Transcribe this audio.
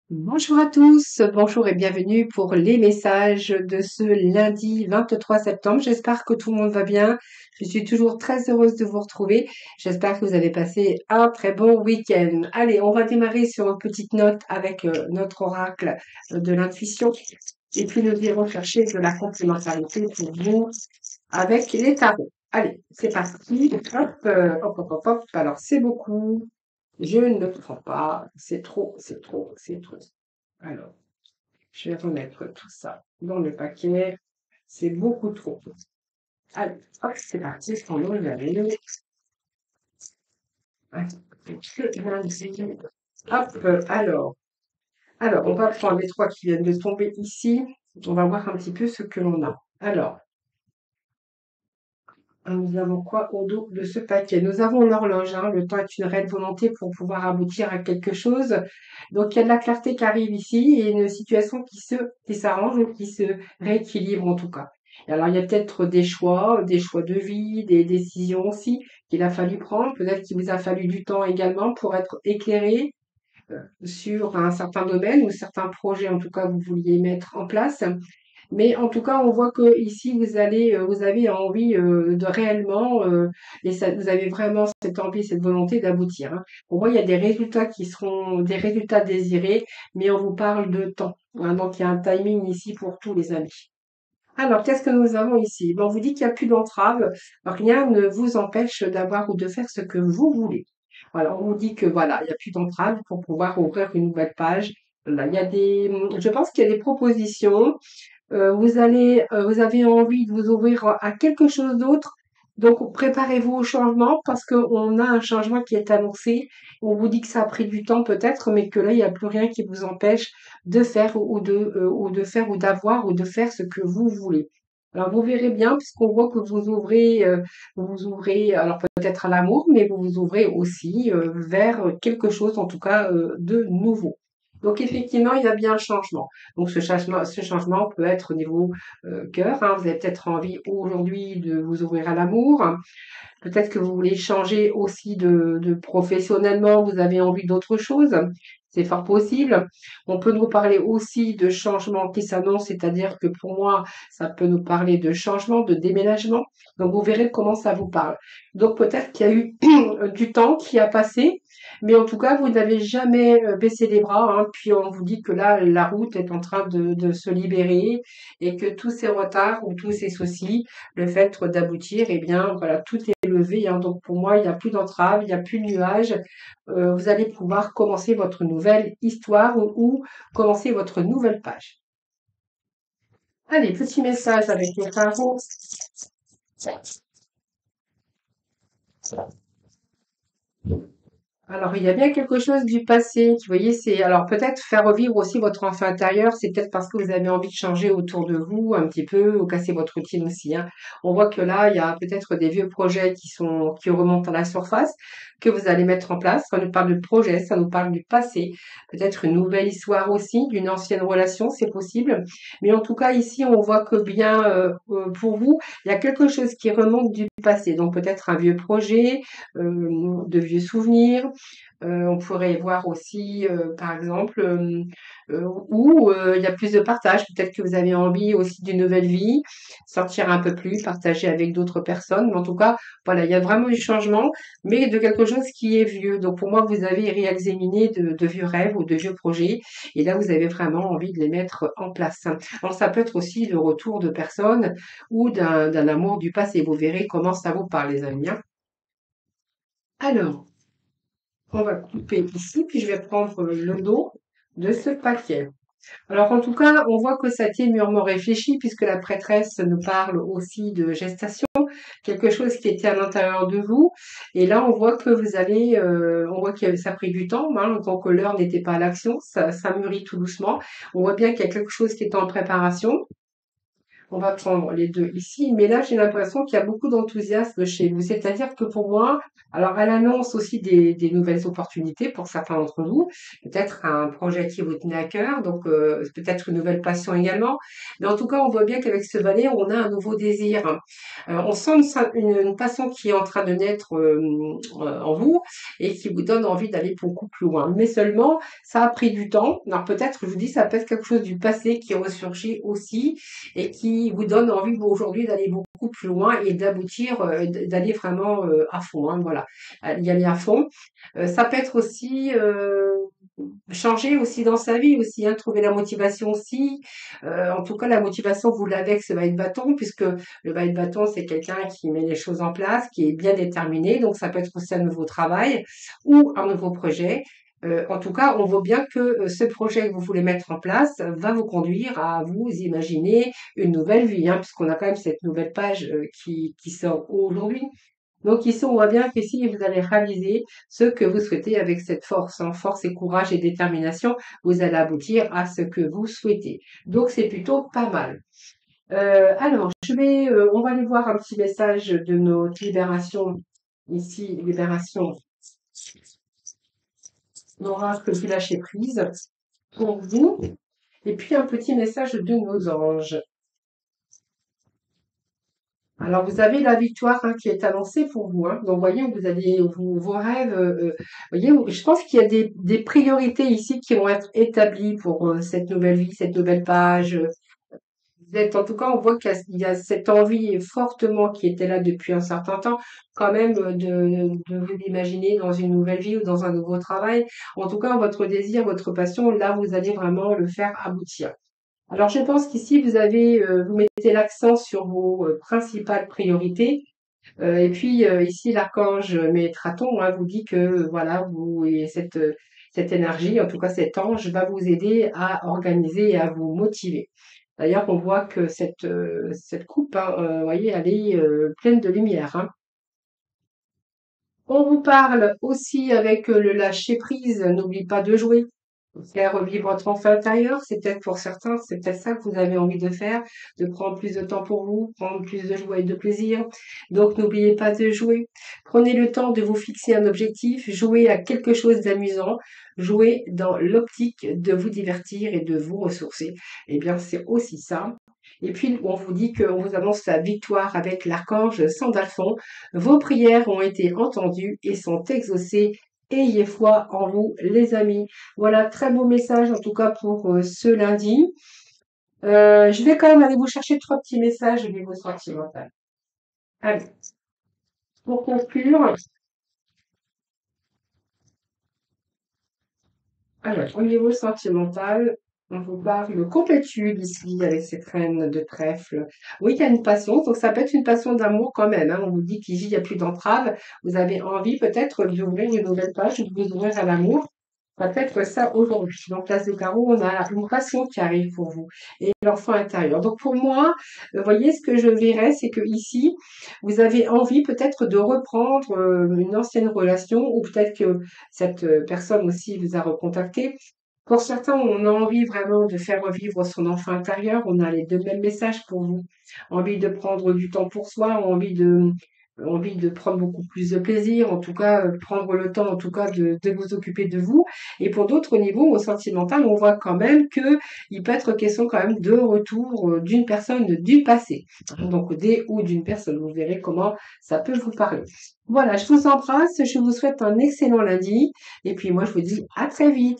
Bonjour à tous, bonjour et bienvenue pour les messages de ce lundi 23 septembre. J'espère que tout le monde va bien. Je suis toujours très heureuse de vous retrouver. J'espère que vous avez passé un très bon week-end. Allez, on va démarrer sur une petite note avec notre oracle de l'intuition. Et puis nous irons chercher de la complémentarité pour vous avec les tarots. Allez, c'est parti. Hop, hop, hop, hop, hop. Alors, c'est beaucoup. Je ne prends pas. C'est trop, c'est trop, c'est trop. Alors, je vais remettre tout ça dans le paquet. C'est beaucoup trop. Allez, hop, c'est parti. Prenons le laver. Hop, alors, on va prendre les trois qui viennent de tomber ici. On va voir un petit peu ce que l'on a. Alors, nous avons quoi au dos de ce paquet? Nous avons l'horloge, hein. Le temps est une réelle volonté pour pouvoir aboutir à quelque chose. Donc, il y a de la clarté qui arrive ici et une situation qui s'arrange ou qui se rééquilibre en tout cas. Et alors, il y a peut-être des choix de vie, des décisions aussi qu'il a fallu prendre. Peut-être qu'il vous a fallu du temps également pour être éclairé sur un certain domaine ou certains projets en tout cas que vous vouliez mettre en place. Mais en tout cas, on voit que ici vous avez envie de réellement, et ça, vous avez vraiment cette envie, cette volonté d'aboutir, hein. Pour moi, il y a des résultats qui seront des résultats désirés, mais on vous parle de temps, hein. Donc, il y a un timing ici pour tous les amis. Alors, qu'est-ce que nous avons ici? Ben, on vous dit qu'il n'y a plus d'entrave, rien ne vous empêche d'avoir ou de faire ce que vous voulez. Voilà, on vous dit que voilà, il n'y a plus d'entrave pour pouvoir ouvrir une nouvelle page. Là, je pense qu'il y a des propositions. Vous avez envie de vous ouvrir à quelque chose d'autre. Donc, préparez-vous au changement parce qu'on a un changement qui est annoncé. On vous dit que ça a pris du temps peut-être, mais que là, il n'y a plus rien qui vous empêche de faire ou de faire ou d'avoir ou de faire ce que vous voulez. Alors, vous verrez bien, puisqu'on voit que vous vous ouvrez, alors peut-être à l'amour, mais vous vous ouvrez aussi vers quelque chose, en tout cas, de nouveau. Donc, effectivement, il y a bien un changement. Donc ce changement peut être au niveau cœur, hein. Vous avez peut-être envie aujourd'hui de vous ouvrir à l'amour. Peut-être que vous voulez changer aussi de professionnellement, vous avez envie d'autre chose. C'est fort possible. On peut nous parler aussi de changement qui s'annonce, c'est-à-dire que pour moi, ça peut nous parler de changement, de déménagement. Donc vous verrez comment ça vous parle. Donc peut-être qu'il y a eu du temps qui a passé, mais en tout cas, vous n'avez jamais baissé les bras, hein. Puis on vous dit que là, la route est en train de se libérer et que tous ces retards ou tous ces soucis, le fait d'aboutir, eh bien, voilà, tout est levé, hein. Donc pour moi, il n'y a plus d'entrave, il n'y a plus de nuages. Vous allez pouvoir commencer votre nouvelle histoire ou commencer votre nouvelle page. Allez, petit message avec les tarots. Alors, il y a bien quelque chose du passé. Vous voyez, c'est alors peut-être faire revivre aussi votre enfant intérieur. C'est peut-être parce que vous avez envie de changer autour de vous un petit peu ou casser votre routine aussi, hein. On voit que là, il y a peut-être des vieux projets qui remontent à la surface que vous allez mettre en place. Ça nous parle de projet, ça nous parle du passé. Peut-être une nouvelle histoire aussi d'une ancienne relation, c'est possible. Mais en tout cas, ici, on voit que bien pour vous, il y a quelque chose qui remonte du passé. Donc peut-être un vieux projet, de vieux souvenirs. On pourrait voir aussi, par exemple, où il y a plus de partage. Peut-être que vous avez envie aussi d'une nouvelle vie, sortir un peu plus, partager avec d'autres personnes. Mais en tout cas, voilà, il y a vraiment du changement, mais de quelque chose qui est vieux. Donc pour moi, vous avez réexaminé de vieux rêves ou de vieux projets, et là, vous avez vraiment envie de les mettre en place. Alors ça peut être aussi le retour de personnes ou d'un amour du passé. Vous verrez comment ça vous parle, les amis, hein. Alors, on va couper ici, puis je vais prendre le dos de ce paquet. Alors en tout cas, on voit que ça tient mûrement réfléchi puisque la prêtresse nous parle aussi de gestation, quelque chose qui était à l'intérieur de vous. Et là, on voit que on voit que ça a pris du temps, hein, donc l'heure n'était pas à l'action, ça mûrit tout doucement. On voit bien qu'il y a quelque chose qui est en préparation. On va prendre les 2 ici, mais là, j'ai l'impression qu'il y a beaucoup d'enthousiasme chez vous. C'est-à-dire que pour moi, alors elle annonce aussi des nouvelles opportunités pour certains d'entre vous, peut-être un projet qui vous tenait à cœur, donc peut-être une nouvelle passion également. Mais en tout cas, on voit bien qu'avec ce valet, on a un nouveau désir. On sent une passion qui est en train de naître en vous et qui vous donne envie d'aller beaucoup plus loin. Mais seulement, ça a pris du temps. Alors peut-être, je vous dis, ça peut être quelque chose du passé qui ressurgit aussi et qui vous donne envie vous, aujourd'hui d'aller beaucoup plus loin et d'aboutir, d'aller vraiment à fond, hein, voilà, y aller à fond. Ça peut être aussi changer aussi dans sa vie aussi, hein, trouver la motivation aussi. En tout cas, la motivation, vous l'avez avec ce valet de bâton, puisque le valet de bâton, c'est quelqu'un qui met les choses en place, qui est bien déterminé. Donc, ça peut être aussi un nouveau travail ou un nouveau projet. En tout cas, on voit bien que ce projet que vous voulez mettre en place va vous conduire à vous imaginer une nouvelle vie, hein, puisqu'on a quand même cette nouvelle page qui sort aujourd'hui. Donc ici, on voit bien qu'ici, vous allez réaliser ce que vous souhaitez avec cette force, hein, force et courage et détermination, vous allez aboutir à ce que vous souhaitez. Donc c'est plutôt pas mal. Alors, on va aller voir un petit message de notre libération. Ici, libération, l'oracle du lâcher prise pour vous. Et puis un petit message de nos anges. Alors, vous avez la victoire, hein, qui est annoncée pour vous, hein. Donc, voyez, vous avez vos rêves. Voyez, je pense qu'il y a des priorités ici qui vont être établies pour cette nouvelle vie, cette nouvelle page. Vous êtes, en tout cas, on voit qu'il y a cette envie fortement qui était là depuis un certain temps, quand même, de vous imaginer dans une nouvelle vie ou dans un nouveau travail. En tout cas, votre désir, votre passion, là, vous allez vraiment le faire aboutir. Alors, je pense qu'ici, vous mettez l'accent sur vos principales priorités. Et puis, ici, l'archange Métraton, hein, vous dit que, voilà, et cette énergie, en tout cas cet ange, va vous aider à organiser et à vous motiver. D'ailleurs, on voit que cette coupe, hein, voyez, elle est pleine de lumière, hein. On vous parle aussi avec le lâcher prise. N'oublie pas de jouer. Faire revivre votre enfant intérieur, c'est peut-être pour certains, c'est peut-être ça que vous avez envie de faire, de prendre plus de temps pour vous, prendre plus de joie et de plaisir. Donc n'oubliez pas de jouer. Prenez le temps de vous fixer un objectif, jouez à quelque chose d'amusant, jouez dans l'optique de vous divertir et de vous ressourcer. Eh bien, c'est aussi ça. Et puis, on vous dit qu'on vous annonce la victoire avec l'archange Sandalphon. Vos prières ont été entendues et sont exaucées. Ayez foi en vous, les amis. Voilà, très beau message en tout cas pour ce lundi. Je vais quand même aller vous chercher 3 petits messages au niveau sentimental. Allez, pour conclure, alors au niveau sentimental, on vous parle complétude ici avec cette reine de trèfle. Oui, il y a une passion, donc ça peut être une passion d'amour quand même, hein. On vous dit qu'ici il n'y a plus d'entrave. Vous avez envie peut-être d'ouvrir une nouvelle page, de vous ouvrir à l'amour. Ça peut être ça aujourd'hui. Donc, place de carreau, on a une passion qui arrive pour vous et l'enfant intérieur. Donc, pour moi, vous voyez, ce que je verrais, c'est que ici, vous avez envie peut-être de reprendre une ancienne relation ou peut-être que cette personne aussi vous a recontacté. Pour certains, on a envie vraiment de faire revivre son enfant intérieur. On a les deux mêmes messages pour vous. Envie de prendre du temps pour soi, envie de prendre beaucoup plus de plaisir, en tout cas, prendre le temps, en tout cas, de vous occuper de vous. Et pour d'autres niveaux, au sentimental, on voit quand même que il peut être question quand même de retour d'une personne du passé. Donc, des ou d'une personne. Vous verrez comment ça peut vous parler. Voilà, je vous embrasse. Je vous souhaite un excellent lundi. Et puis, moi, je vous dis à très vite.